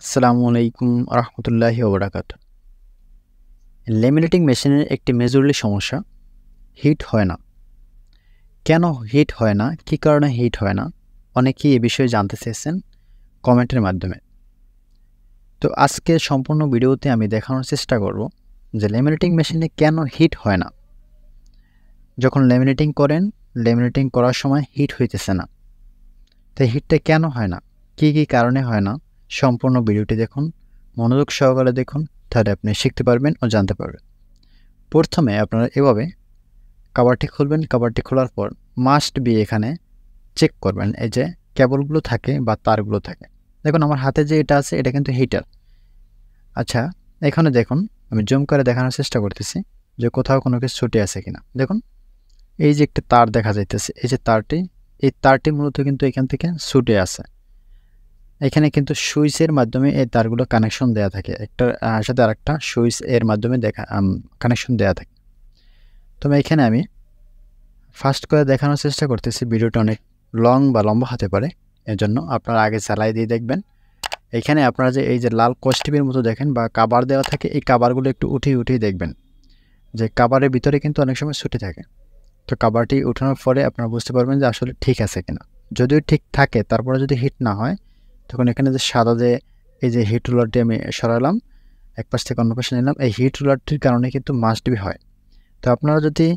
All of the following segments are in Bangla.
আসসালামু আলাইকুম রহমতুল্লাহি ওয়া বারাকাতুহু। ল্যামিনেটিং মেশিনের একটি মেজরলি সমস্যা হিট হয় না। কেন হিট হয় না? কী কারণে হিট হয় না? অনেকেই এ বিষয়ে জানতে চেয়েছেন কমেন্টের মাধ্যমে। তো আজকে সম্পূর্ণ ভিডিওতে আমি দেখানোর চেষ্টা করব যে ল্যামিনেটিং মেশিনে কেন হিট হয় না। যখন ল্যামিনেটিং করেন, ল্যামিনেটিং করার সময় হিট হইতেছে না। তো হিটটা কেন হয় না? কী কারণে হয় না? সম্পূর্ণ ভিডিওটি দেখুন, মনোযোগ সহকারে দেখুন, তাহলে আপনি শিখতে পারবেন ও জানতে পারবেন। প্রথমে আপনারা এভাবে কভারটি খুলবেন। কভারটি খোলার পর মাস্ট বি এখানে চেক করবেন, এই যে কেবলগুলো থাকে বা তারগুলো থাকে। দেখুন আমার হাতে যে এটা আছে এটা কিন্তু হিটার। আচ্ছা, এখানে দেখুন আমি জুম করে দেখানোর চেষ্টা করতেছি যে কোথাও কোনো কিছু ছুটে আছে কিনা। দেখুন এই যে একটা তার দেখা যাইতেছে, এই যে তারটি, এই তারটি মূলত কিন্তু এখান থেকে ছুটে আছে। এখানে কিন্তু সুইচের মাধ্যমে এই তারগুলো কানেকশন দেওয়া থাকে, একটা সাথে আরেকটা সুইচ এর মাধ্যমে কানেকশন দেওয়া থাকে। তবে এখানে আমি ফাস্ট করে দেখানোর চেষ্টা করতেছি, ভিডিওটা অনেক লং বা লম্বা হতে পারে, এজন্য আপনারা আগে চালাই দিয়ে দেখবেন। এখানে আপনারা যে এই যে লাল কস্টিপের মতো দেখেন বা কাভার দেওয়া থাকে, এই কাভারগুলো একটু উঠিয়ে দেখবেন যে কাভারের ভিতরে কিন্তু অনেক সময় ছুটে থাকে। তো কাভারটি উঠানোর পরে আপনারা বুঝতে পারবেন যে আসলে ঠিক আছে কিনা। যদিও ঠিক থাকে, তারপরে যদি হিট না হয়, তখন এখানে যে সাদা যে এই যে হিট রুলারটি আমি সরালাম, এক পাশ থেকে অন্য পাশে নিলাম, এই হিট রুলারটির কারণে কিন্তু মাস্ট বি হয়। তো আপনারা যদি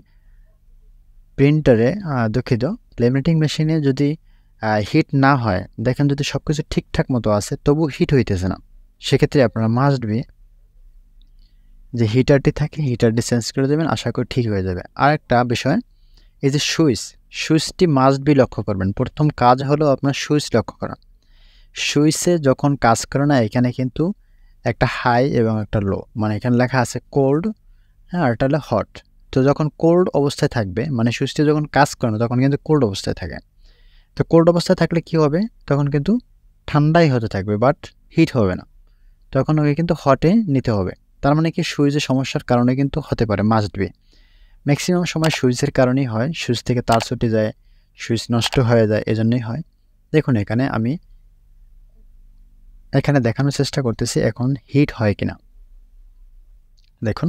প্রিন্টারে দুঃখিত, ল্যামিনেটিং মেশিনে যদি হিট না হয়, দেখেন যদি সব কিছু ঠিকঠাক মতো আছে তবু হিট হইতেছে না, সেক্ষেত্রে আপনারা মাস্ট বি যে হিটারটি থাকে হিটারটি চেঞ্জ করে দেবেন, আশা করি ঠিক হয়ে যাবে। আর একটা বিষয়, এই যে সুইচটি মাস্ট বি লক্ষ্য করবেন। প্রথম কাজ হলো আপনার সুইচ লক্ষ্য করা। সুইচে যখন কাজ করে না, এখানে কিন্তু একটা হাই এবং একটা লো, মানে এখানে লেখা আছে কোল্ড, হ্যাঁ, আর এটা হলো হট। তো যখন কোল্ড অবস্থায় থাকবে, মানে সুইচটি যখন কাজ করে না, তখন কিন্তু কোল্ড অবস্থায় থাকে। তো কোল্ড অবস্থায় থাকলে কি হবে? তখন কিন্তু ঠান্ডাই হতে থাকবে, বাট হিট হবে না। তখন ওকে কিন্তু হটে নিতে হবে। তার মানে কি সুইচের সমস্যার কারণে কিন্তু হতে পারে, মাস্ট বি। ম্যাক্সিমাম সময় সুইচের কারণেই হয়, সুইচ থেকে তার ছুটে যায়, সুইচ নষ্ট হয়ে যায়, এজন্যই হয়। দেখুন এখানে আমি দেখানোর চেষ্টা করতেছি এখন হিট হয় কিনা। দেখুন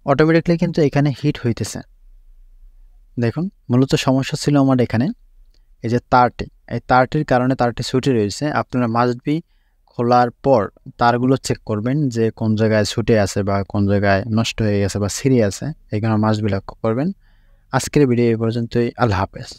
অটোমেটিকলি কিন্তু এখানে হিট হইতেছে। দেখুন মূলত সমস্যা ছিল আমার এখানে এই যে তারটি, এই তারটির কারণে তারটি ছুটে রয়েছে। আপনারা মাস্ট বি খোলার পর তারগুলো চেক করবেন যে কোন জায়গায় ছুটে আছে বা কোন জায়গায় নষ্ট হয়ে গেছে বা ছিঁড়ে আছে, এখানে মাস্ট বি লক্ষ্য করবেন। আজকের ভিডিও এই পর্যন্তই। আল্লাহ হাফেজ।